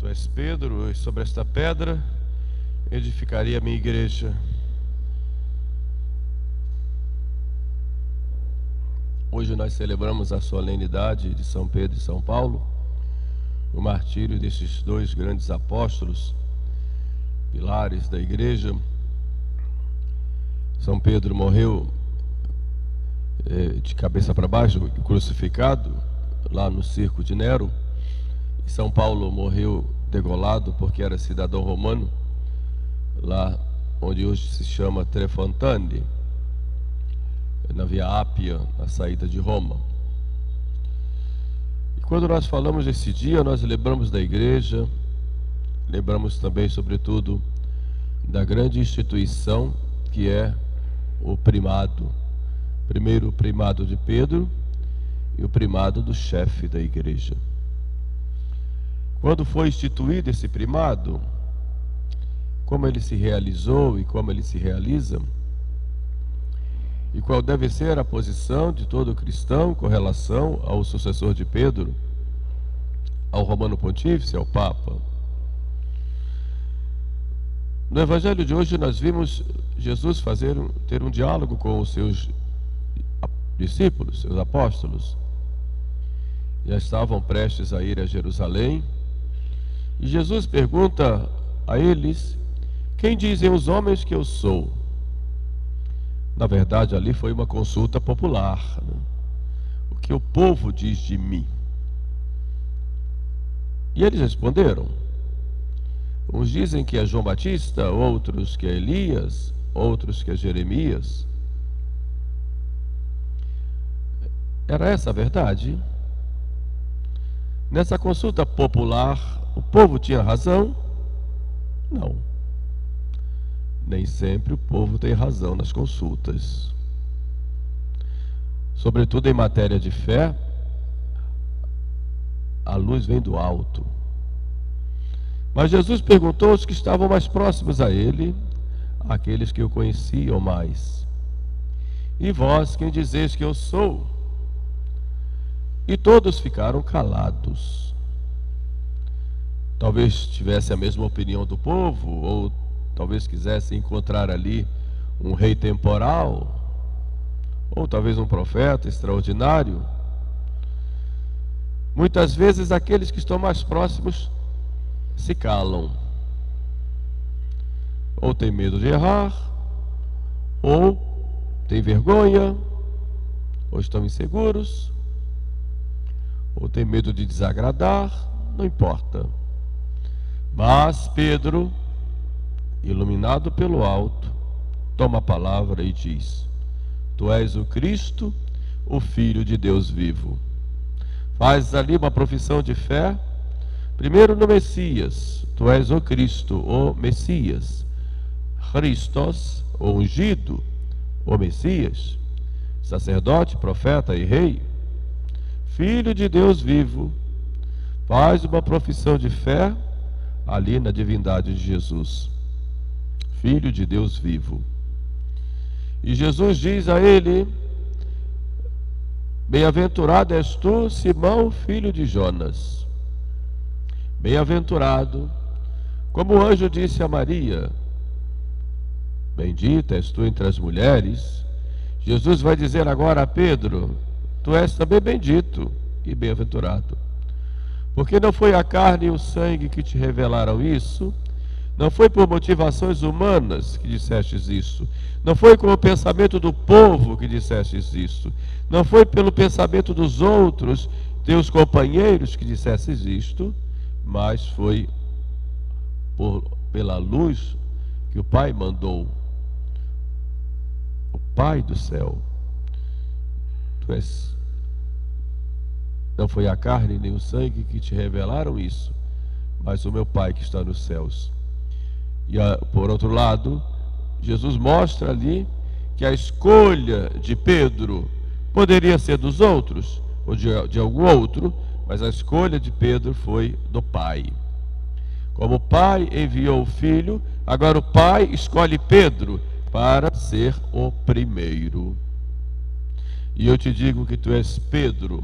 és Pedro, e sobre esta pedra edificarei a minha igreja. Hoje nós celebramos a solenidade de São Pedro e São Paulo, o martírio desses dois grandes apóstolos, pilares da igreja. São Pedro morreu de cabeça para baixo, crucificado, lá no circo de Nero. E São Paulo morreu degolado porque era cidadão romano, lá onde hoje se chama Trefontane, na Via Ápia, na saída de Roma. E quando nós falamos desse dia, nós lembramos da igreja, lembramos também, sobretudo, da grande instituição que é o primado. Primeiro o primado de Pedro e o primado do chefe da igreja. Quando foi instituído esse primado, como ele se realizou e como ele se realiza, e qual deve ser a posição de todo cristão com relação ao sucessor de Pedro, ao Romano Pontífice, ao Papa. No Evangelho de hoje nós vimos Jesus ter um diálogo com os seus discípulos, seus apóstolos. Já estavam prestes a ir a Jerusalém, e Jesus pergunta a eles: quem dizem os homens que eu sou? Na verdade, ali foi uma consulta popular, né? O que o povo diz de mim? E eles responderam. Uns dizem que é João Batista, outros que é Elias, outros que é Jeremias. Era essa a verdade? Nessa consulta popular, o povo tinha razão? Não. Nem sempre o povo tem razão nas consultas. Sobretudo em matéria de fé, a luz vem do alto. Mas Jesus perguntou aos que estavam mais próximos a ele, aqueles que o conheciam mais: e vós, quem dizeis que eu sou? E todos ficaram calados. Talvez tivesse a mesma opinião do povo, ou talvez quisesse encontrar ali um rei temporal, ou talvez um profeta extraordinário. Muitas vezes aqueles que estão mais próximos se calam, ou tem medo de errar, ou tem vergonha, ou estão inseguros, ou tem medo de desagradar, não importa. Mas Pedro, iluminado pelo alto, toma a palavra e diz: tu és o Cristo, o Filho de Deus vivo. Faz ali uma profissão de fé, primeiro no Messias: tu és o Cristo, o Messias. Christos, o ungido, o Messias. Sacerdote, profeta e rei. Filho de Deus vivo. Faz uma profissão de fé ali na divindade de Jesus. Filho de Deus vivo. E Jesus diz a ele: bem-aventurado és tu, Simão, filho de Jonas. Bem-aventurado, como o anjo disse a Maria: bendita és tu entre as mulheres. Jesus vai dizer agora a Pedro: tu és também bendito e bem-aventurado, porque não foi a carne e o sangue que te revelaram isso, não foi por motivações humanas que dissestes isso, não foi com o pensamento do povo que dissestes isso, não foi pelo pensamento dos outros, teus companheiros, que dissestes isto, mas foi pela luz que o Pai mandou, o Pai do céu. Tu és... Não foi a carne nem o sangue que te revelaram isso, mas o meu Pai que está nos céus. E por outro lado, Jesus mostra ali que a escolha de Pedro poderia ser dos outros, ou de algum outro, mas a escolha de Pedro foi do Pai. Como o Pai enviou o Filho, agora o Pai escolhe Pedro para ser o primeiro. E eu te digo que tu és Pedro,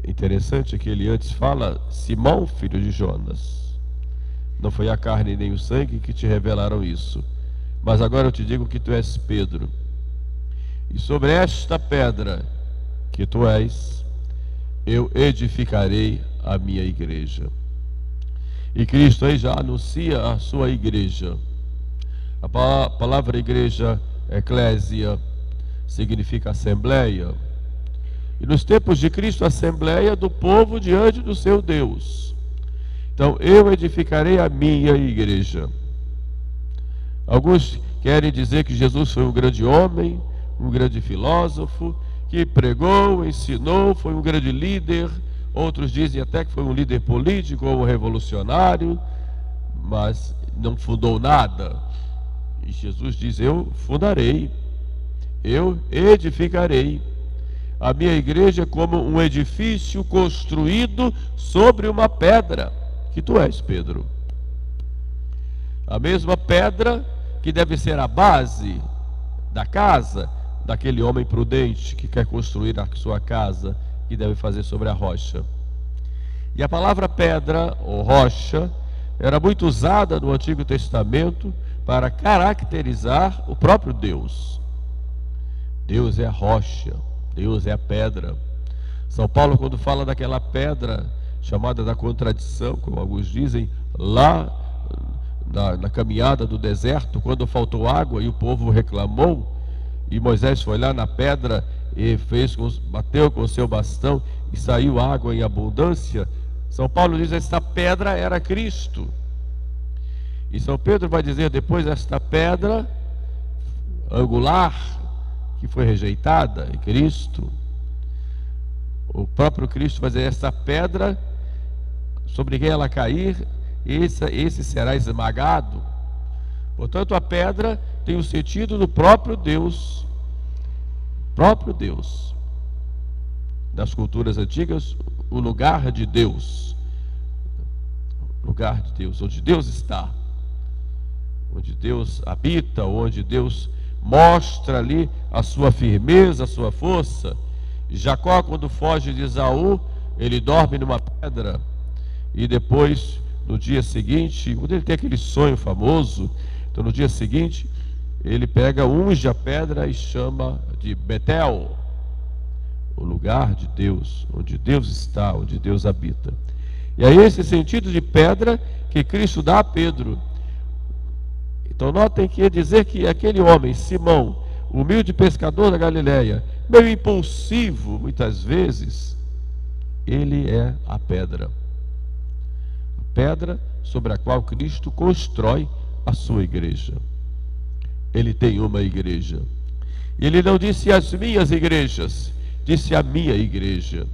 Interessante que ele antes fala: Simão, filho de Jonas, não foi a carne nem o sangue que te revelaram isso, mas agora eu te digo que tu és Pedro, e sobre esta pedra que tu és, eu edificarei a minha igreja. E Cristo aí já anuncia a sua igreja. A palavra igreja, eclésia, significa assembleia. E nos tempos de Cristo, a assembleia do povo diante do seu Deus. Então, eu edificarei a minha igreja. Alguns querem dizer que Jesus foi um grande homem, um grande filósofo, que pregou, ensinou, foi um grande líder. Outros dizem até que foi um líder político ou um revolucionário, mas não fundou nada. E Jesus diz: eu fundarei, eu edificarei a minha igreja como um edifício construído sobre uma pedra, que tu és, Pedro. A mesma pedra que deve ser a base da casa daquele homem prudente que quer construir a sua casa, que deve fazer sobre a rocha. E a palavra pedra ou rocha era muito usada no Antigo Testamento para caracterizar o próprio Deus. Deus é a rocha, Deus é a pedra. São Paulo, quando fala daquela pedra chamada da contradição, como alguns dizem, lá na caminhada do deserto, quando faltou água e o povo reclamou, e Moisés foi lá na pedra e bateu com o seu bastão e saiu água em abundância. São Paulo diz: esta pedra era Cristo. E São Pedro vai dizer depois: esta pedra angular que foi rejeitada em Cristo. O próprio Cristo vai dizer: esta pedra, sobre quem ela cair, esse será esmagado. Portanto, a pedra tem o sentido do próprio Deus. Próprio Deus. Das culturas antigas, o lugar de Deus. Lugar de Deus, onde Deus está. Onde Deus habita, onde Deus mostra ali a sua firmeza, a sua força. Jacó, quando foge de Esaú, ele dorme numa pedra. E depois, no dia seguinte, quando ele tem aquele sonho famoso, então no dia seguinte, ele unge a pedra e chama de Betel, o lugar de Deus, onde Deus está, onde Deus habita. E é esse sentido de pedra que Cristo dá a Pedro. Então notem que ia dizer que aquele homem, Simão, humilde pescador da Galileia, meio impulsivo muitas vezes, ele é a pedra. A pedra sobre a qual Cristo constrói a sua igreja. Ele tem uma igreja. E ele não disse as minhas igrejas, disse a minha igreja.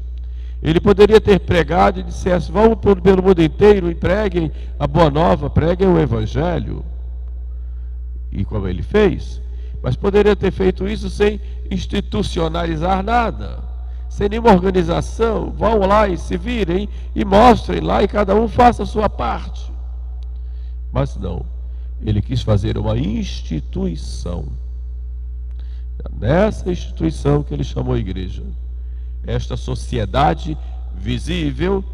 Ele poderia ter pregado e dissesse: vão pelo mundo inteiro e preguem a boa nova, preguem o evangelho. E como ele fez, mas poderia ter feito isso sem institucionalizar nada, sem nenhuma organização. Vão lá e se virem e mostrem lá e cada um faça a sua parte. Mas não, ele quis fazer uma instituição. Nessa instituição que ele chamou igreja, esta sociedade visível,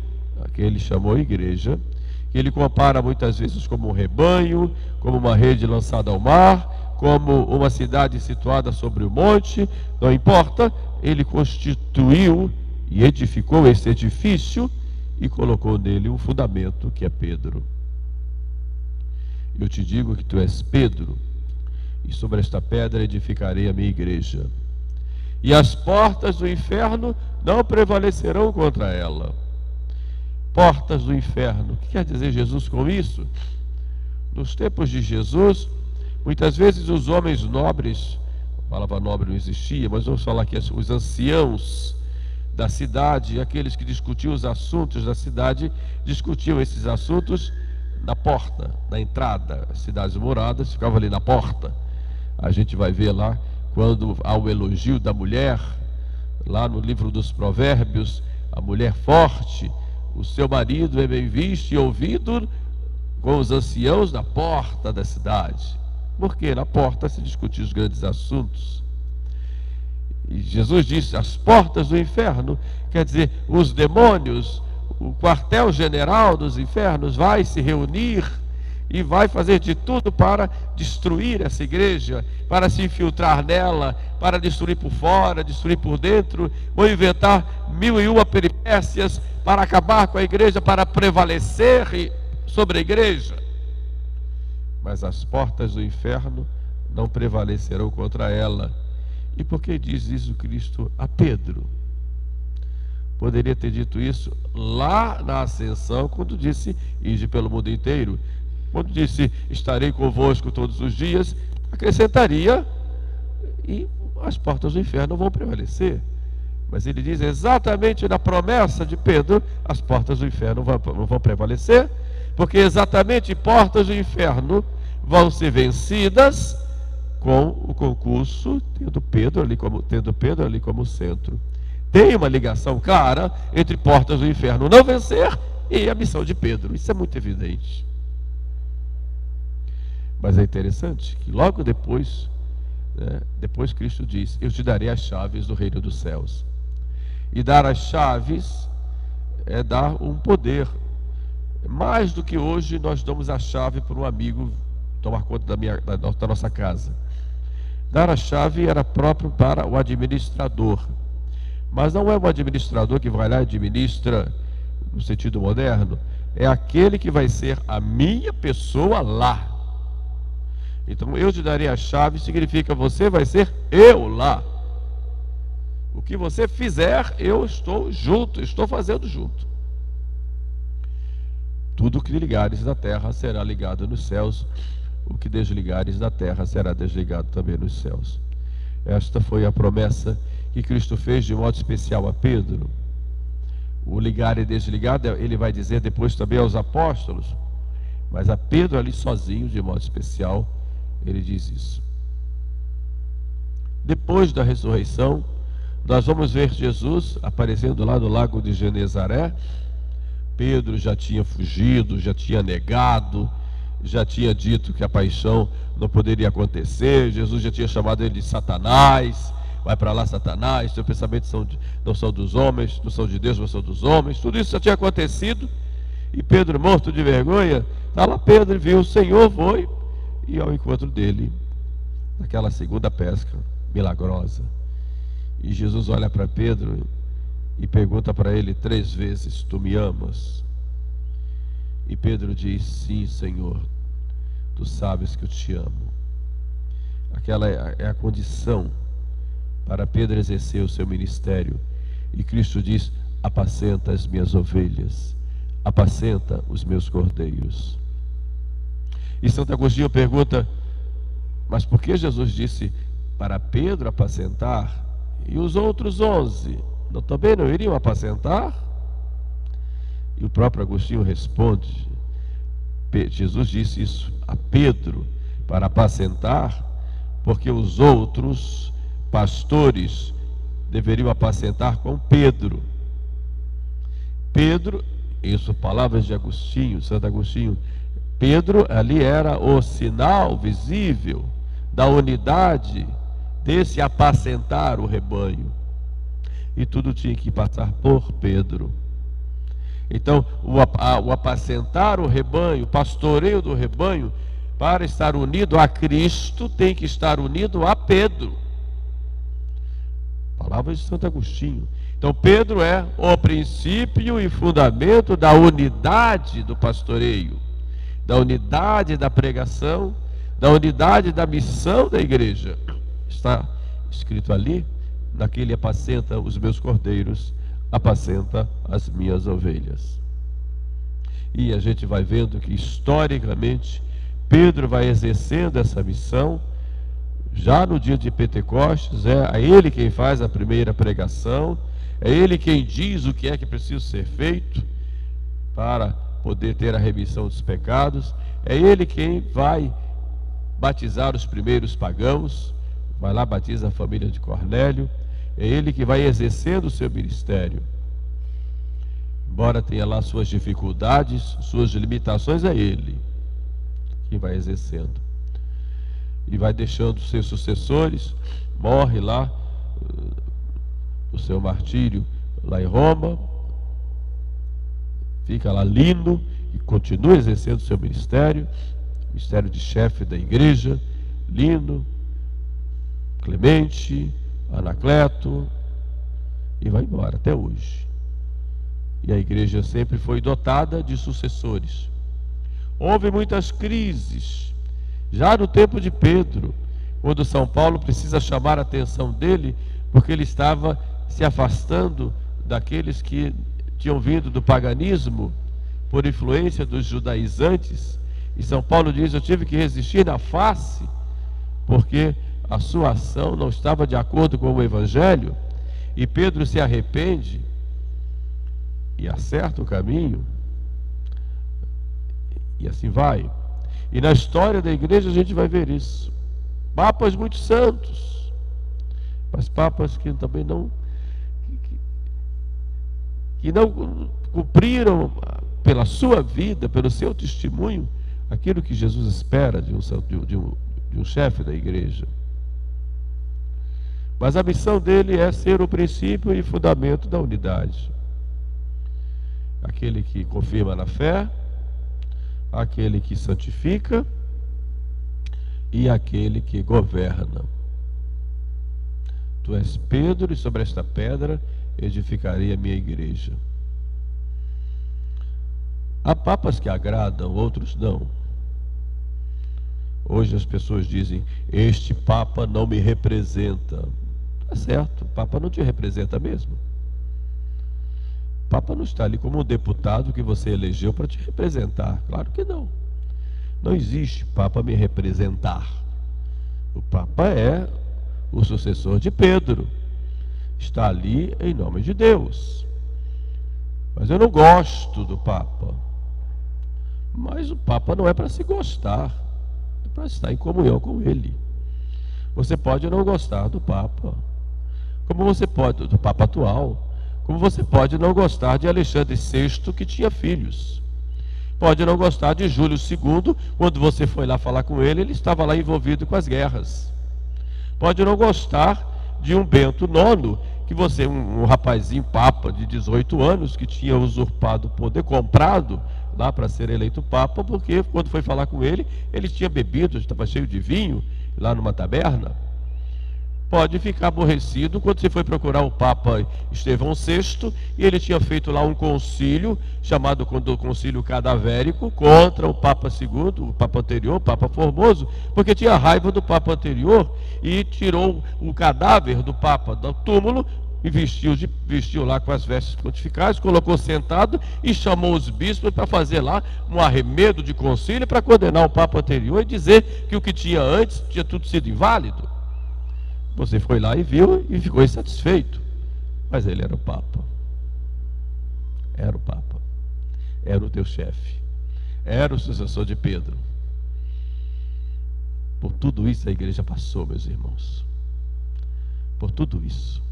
que ele chamou igreja, que ele compara muitas vezes como um rebanho, como uma rede lançada ao mar, como uma cidade situada sobre o monte, não importa, ele constituiu e edificou esse edifício e colocou nele um fundamento que é Pedro. Eu te digo que tu és Pedro, e sobre esta pedra edificarei a minha igreja, e as portas do inferno não prevalecerão contra ela. Portas do inferno, o que quer dizer Jesus com isso? Nos tempos de Jesus, muitas vezes os homens nobres, a palavra nobre não existia, mas vamos falar que os anciãos da cidade, aqueles que discutiam os assuntos da cidade, discutiam esses assuntos na porta, na entrada. As cidades moradas ficavam ali na porta. A gente vai ver lá, quando há o elogio da mulher, lá no livro dos Provérbios, a mulher forte, o seu marido é bem visto e ouvido com os anciãos da porta da cidade. Porque na porta se discutiam os grandes assuntos. E Jesus disse, as portas do inferno, quer dizer, os demônios, o quartel-general dos infernos vai se reunir e vai fazer de tudo para destruir essa igreja, para se infiltrar nela, para destruir por fora, destruir por dentro, vão inventar 1001 peripécias para acabar com a igreja, para prevalecer sobre a igreja. Mas as portas do inferno não prevalecerão contra ela. E por que diz isso Cristo a Pedro? Poderia ter dito isso lá na ascensão, quando disse, ide pelo mundo inteiro. Quando disse, estarei convosco todos os dias, acrescentaria, e as portas do inferno vão prevalecer. Mas ele diz exatamente na promessa de Pedro, as portas do inferno não vão prevalecer, porque exatamente portas do inferno vão ser vencidas com o concurso, tendo Pedro ali como centro. Tem uma ligação clara entre portas do inferno não vencer e a missão de Pedro. Isso é muito evidente. Mas é interessante que logo depois Cristo diz, eu te darei as chaves do reino dos céus. E dar as chaves é dar um poder. Mais do que hoje nós damos a chave para um amigo tomar conta da nossa casa. Dar a chave era próprio para o administrador. Mas não é o administrador que vai lá e administra no sentido moderno. É aquele que vai ser a minha pessoa lá. Então, eu te darei a chave, significa você vai ser eu lá. O que você fizer, eu estou junto, estou fazendo junto. Tudo que ligares na terra será ligado nos céus. O que desligares da terra será desligado também nos céus. Esta foi a promessa que Cristo fez de modo especial a Pedro. O ligar e desligar, ele vai dizer depois também aos apóstolos. Mas a Pedro ali sozinho, de modo especial, ele diz isso. Depois da ressurreição, nós vamos ver Jesus aparecendo lá no lago de Genezaré. Pedro já tinha fugido, já tinha negado, já tinha dito que a paixão não poderia acontecer. Jesus já tinha chamado ele de Satanás. Vai para lá, Satanás, seus pensamentos não são dos homens, não são de Deus, mas são dos homens. Tudo isso já tinha acontecido. E Pedro, morto de vergonha, está lá Pedro, viu o Senhor, foi e ao encontro dele, naquela segunda pesca milagrosa. E Jesus olha para Pedro e pergunta para ele 3 vezes, tu me amas? E Pedro diz, sim, Senhor, tu sabes que eu te amo. Aquela é a condição para Pedro exercer o seu ministério. E Cristo diz, apacenta as minhas ovelhas, apacenta os meus cordeiros. E Santo Agostinho pergunta, mas por que Jesus disse para Pedro apacentar e os outros 11 também não iriam apacentar? E o próprio Agostinho responde, Jesus disse isso a Pedro para apacentar, porque os outros pastores deveriam apacentar com Pedro. Pedro, isso palavras de Agostinho, Santo Agostinho, Pedro ali era o sinal visível da unidade desse apacentar o rebanho. E tudo tinha que passar por Pedro. Então, o apacentar o rebanho, o pastoreio do rebanho, para estar unido a Cristo, tem que estar unido a Pedro. Palavras de Santo Agostinho. Então, Pedro é o princípio e fundamento da unidade do pastoreio, da unidade da pregação, da unidade da missão da igreja. Está escrito ali, naquele apacenta os meus cordeiros, apacenta as minhas ovelhas. E a gente vai vendo que historicamente Pedro vai exercendo essa missão. Já no dia de Pentecostes, é a ele quem faz a primeira pregação, é ele quem diz o que é que precisa ser feito para poder ter a remissão dos pecados, é ele quem vai batizar os primeiros pagãos, vai lá, batiza a família de Cornélio, é ele que vai exercendo o seu ministério. Embora tenha lá suas dificuldades, suas limitações, é ele que vai exercendo. E vai deixando seus sucessores, morre lá o seu martírio lá em Roma, fica lá lindo e continua exercendo o seu ministério de chefe da igreja, Lino, Clemente, Anacleto, e vai embora até hoje. E a igreja sempre foi dotada de sucessores. Houve muitas crises, já no tempo de Pedro, quando São Paulo precisa chamar a atenção dele, porque ele estava se afastando daqueles que tinham vindo do paganismo, por influência dos judaizantes, e São Paulo diz: eu tive que resistir na face, porque a sua ação não estava de acordo com o Evangelho, e Pedro se arrepende e acerta o caminho, e assim vai. E na história da igreja a gente vai ver isso. Papas muito santos, mas papas que também não cumpriram pela sua vida, pelo seu testemunho, aquilo que Jesus espera de um chefe da igreja. Mas a missão dele é ser o princípio e fundamento da unidade. Aquele que confirma na fé, aquele que santifica e aquele que governa. Tu és Pedro, e sobre esta pedra edificarei a minha igreja. Há papas que agradam, outros não. Hoje as pessoas dizem: este papa não me representa. Tá certo, o papa não te representa mesmo. O papa não está ali como um deputado que você elegeu para te representar. Claro que não. Não existe papa me representar. O papa é o sucessor de Pedro. Está ali em nome de Deus. Mas eu não gosto do papa. Mas o papa não é para se gostar, é para estar em comunhão com ele. Você pode não gostar do papa, como você pode, do papa atual, como você pode não gostar de Alexandre VI, que tinha filhos. Pode não gostar de Júlio II, quando você foi lá falar com ele, ele estava lá envolvido com as guerras. Pode não gostar de um Bento IX, que você, um rapazinho papa de 18 anos, que tinha usurpado o poder, comprado lá para ser eleito papa, porque quando foi falar com ele, ele tinha bebido, estava cheio de vinho, lá numa taberna. Pode ficar aborrecido quando você foi procurar o Papa Estevão VI, e ele tinha feito lá um concílio, chamado concílio cadavérico, contra o Papa II, o Papa anterior, o Papa Formoso, porque tinha raiva do Papa anterior, e tirou o cadáver do Papa do túmulo, e vestiu lá com as vestes pontificais, colocou sentado e chamou os bispos para fazer lá um arremedo de concílio para condenar o Papa anterior e dizer que o que tinha antes tinha tudo sido inválido. Você foi lá e viu e ficou insatisfeito. Mas ele era o Papa. Era o Papa. Era o teu chefe. Era o sucessor de Pedro. Por tudo isso a igreja passou, meus irmãos. Por tudo isso.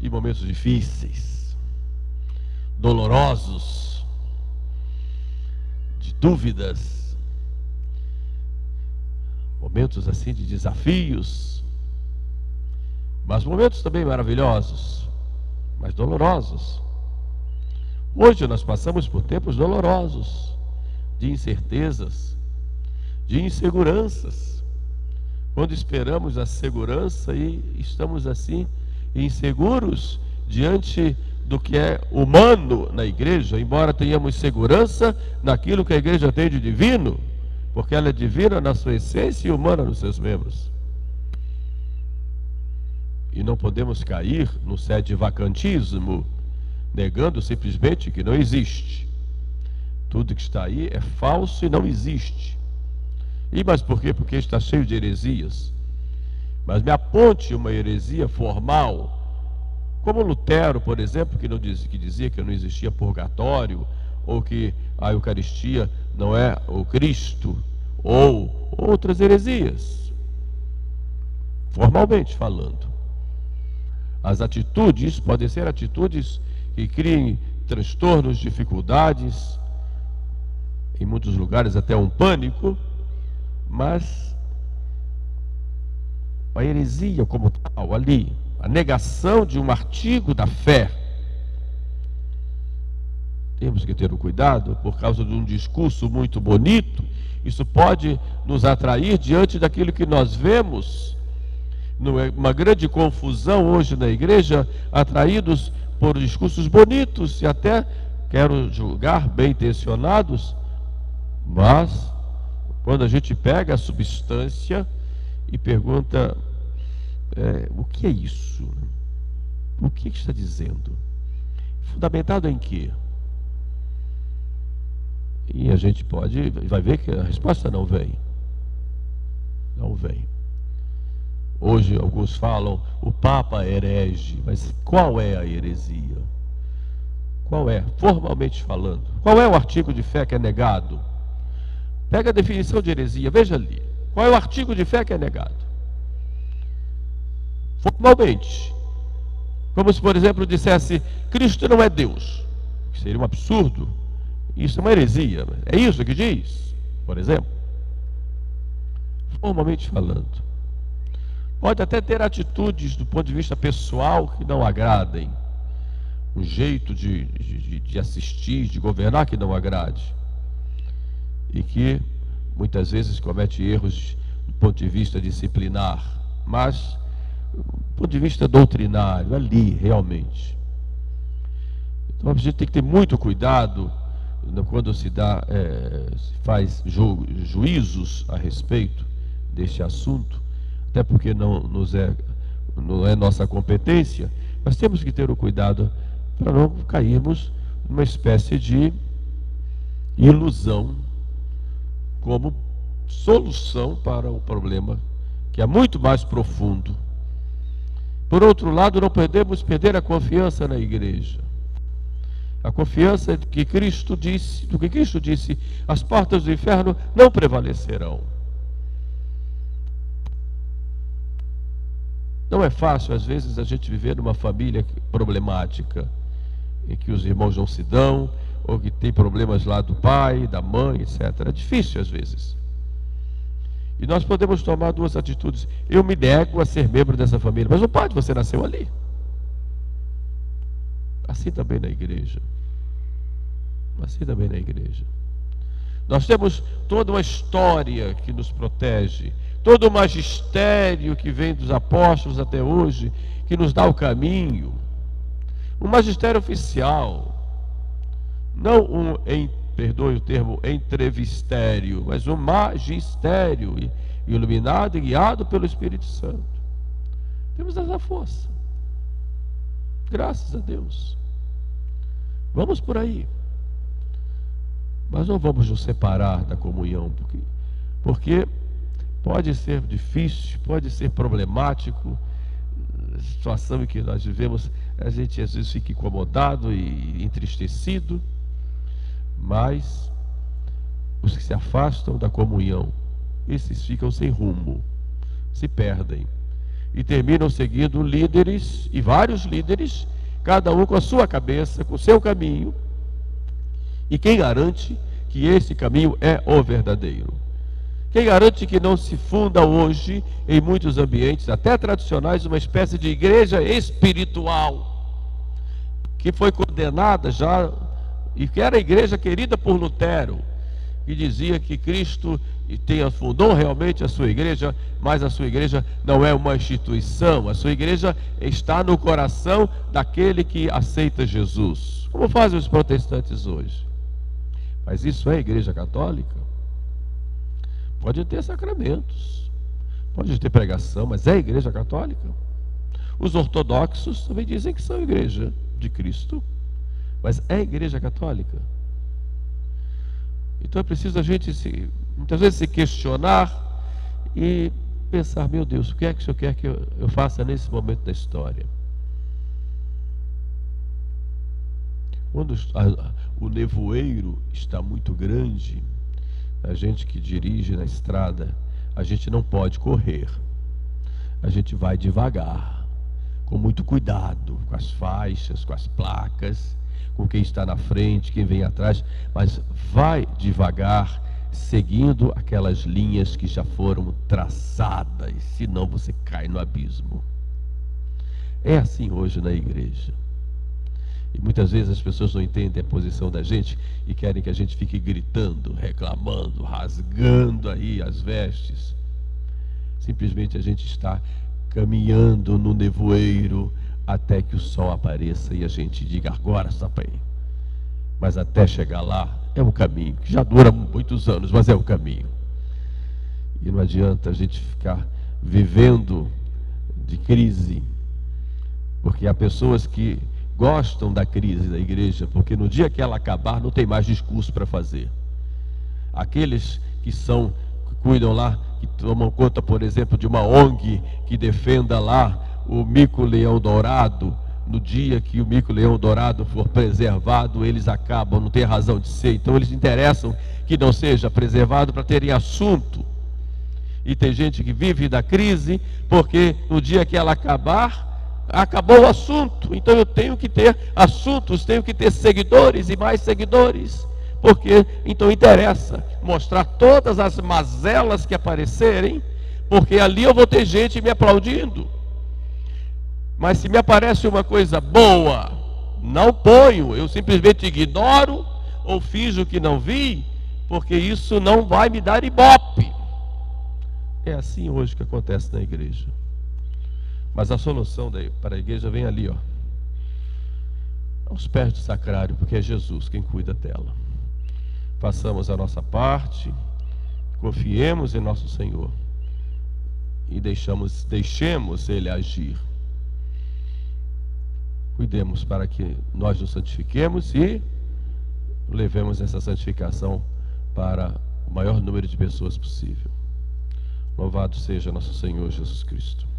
E momentos difíceis, dolorosos, de dúvidas, momentos assim de desafios, mas momentos também maravilhosos, mas dolorosos. Hoje nós passamos por tempos dolorosos, de incertezas, de inseguranças. Quando esperamos a segurança e estamos assim inseguros diante do que é humano na igreja, embora tenhamos segurança naquilo que a igreja tem de divino, porque ela é divina na sua essência e humana nos seus membros. E não podemos cair no sede-vacantismo, negando simplesmente que não existe. Tudo que está aí é falso e não existe. E mas por quê? Porque está cheio de heresias. Mas me aponte uma heresia formal, como Lutero, por exemplo, que dizia que não existia purgatório, ou que a Eucaristia não é o Cristo, ou outras heresias, formalmente falando. As atitudes podem ser atitudes que criem transtornos, dificuldades, em muitos lugares até um pânico, mas a heresia como tal, ali, a negação de um artigo da fé. Temos que ter um cuidado, por causa de um discurso muito bonito, isso pode nos atrair diante daquilo que nós vemos, uma grande confusão hoje na igreja, atraídos por discursos bonitos e até, quero julgar, bem intencionados, mas quando a gente pega a substância e pergunta, o que é isso? O que está dizendo? Fundamentado em quê? E a gente vai ver que a resposta não vem. Não vem. Hoje alguns falam, o Papa herege, mas qual é a heresia? Qual é, formalmente falando? Qual é o artigo de fé que é negado? Pega a definição de heresia, veja ali. Qual é o artigo de fé que é negado? Formalmente. Como se, por exemplo, dissesse, Cristo não é Deus. Que seria um absurdo. Isso é uma heresia. É isso que diz, por exemplo. Formalmente falando. Pode até ter atitudes do ponto de vista pessoal que não agradem. Um jeito de assistir, de governar que não agrade. E que muitas vezes comete erros do ponto de vista disciplinar. Mas, do ponto de vista doutrinário, ali, realmente. Então a gente tem que ter muito cuidado quando se faz juízos a respeito deste assunto, até porque não é nossa competência, mas temos que ter o cuidado para não cairmos numa espécie de ilusão como solução para o problema que é muito mais profundo. Por outro lado, não podemos perder a confiança na igreja. A confiança de que Cristo disse, as portas do inferno não prevalecerão. Não é fácil, às vezes, a gente viver numa família problemática, em que os irmãos não se dão, ou que tem problemas lá do pai, da mãe, etc. É difícil, às vezes. E nós podemos tomar duas atitudes. Eu me nego a ser membro dessa família, mas não pode, você nasceu ali. Assim também na igreja. Assim também na igreja. Nós temos toda uma história que nos protege, todo o magistério que vem dos apóstolos até hoje, que nos dá o caminho. Um magistério oficial, não perdoe o termo entrevistério, mas um magistério iluminado e guiado pelo Espírito Santo. Temos essa força. Graças a Deus. Vamos por aí. Mas não vamos nos separar da comunhão, porque pode ser difícil, pode ser problemático, a situação em que nós vivemos, a gente às vezes fica incomodado e entristecido, mas os que se afastam da comunhão, esses ficam sem rumo, se perdem e terminam seguindo líderes, e vários líderes, cada um com a sua cabeça, com o seu caminho. E quem garante que esse caminho é o verdadeiro? Quem garante que não se funda hoje, em muitos ambientes, até tradicionais, uma espécie de igreja espiritual, que foi condenada já, e que era a igreja querida por Lutero, que dizia que Cristo fundou realmente a sua igreja, mas a sua igreja não é uma instituição, a sua igreja está no coração daquele que aceita Jesus, como fazem os protestantes hoje. Mas isso é a igreja católica? Pode ter sacramentos, pode ter pregação, mas é a igreja católica? Os ortodoxos também dizem que são a igreja de Cristo, mas é a igreja católica? Então é preciso a gente muitas vezes se questionar e pensar, meu Deus, o que é que o Senhor quer que eu faça nesse momento da história? Quando o nevoeiro está muito grande, a gente que dirige na estrada, a gente não pode correr, a gente vai devagar, com muito cuidado, com as faixas, com as placas, com quem está na frente, quem vem atrás, mas vai devagar, seguindo aquelas linhas que já foram traçadas, senão você cai no abismo. É assim hoje na igreja. E muitas vezes as pessoas não entendem a posição da gente e querem que a gente fique gritando, reclamando, rasgando aí as vestes. Simplesmente a gente está caminhando no nevoeiro até que o sol apareça e a gente diga: agora está bem. Mas até chegar lá é um caminho, que já dura muitos anos, mas é o caminho. E não adianta a gente ficar vivendo de crise, porque há pessoas que gostam da crise da igreja, porque no dia que ela acabar não tem mais discurso para fazer. Aqueles que cuidam lá, que tomam conta, por exemplo, de uma ONG que defenda lá o mico-leão dourado, no dia que o mico-leão dourado for preservado, eles acabam, não tem razão de ser. Então eles interessam que não seja preservado para terem assunto. E tem gente que vive da crise porque no dia que ela acabar, acabou o assunto. Então eu tenho que ter assuntos, tenho que ter seguidores e mais seguidores, porque então interessa mostrar todas as mazelas que aparecerem, porque ali eu vou ter gente me aplaudindo. Mas se me aparece uma coisa boa, não ponho, eu simplesmente ignoro ou finjo que não vi, porque isso não vai me dar ibope. É assim hoje que acontece na igreja. Mas a solução para a igreja vem ali, ó, aos pés do sacrário, porque é Jesus quem cuida dela. Façamos a nossa parte, confiemos em nosso Senhor e deixemos Ele agir. Cuidemos para que nós nos santifiquemos e levemos essa santificação para o maior número de pessoas possível. Louvado seja nosso Senhor Jesus Cristo.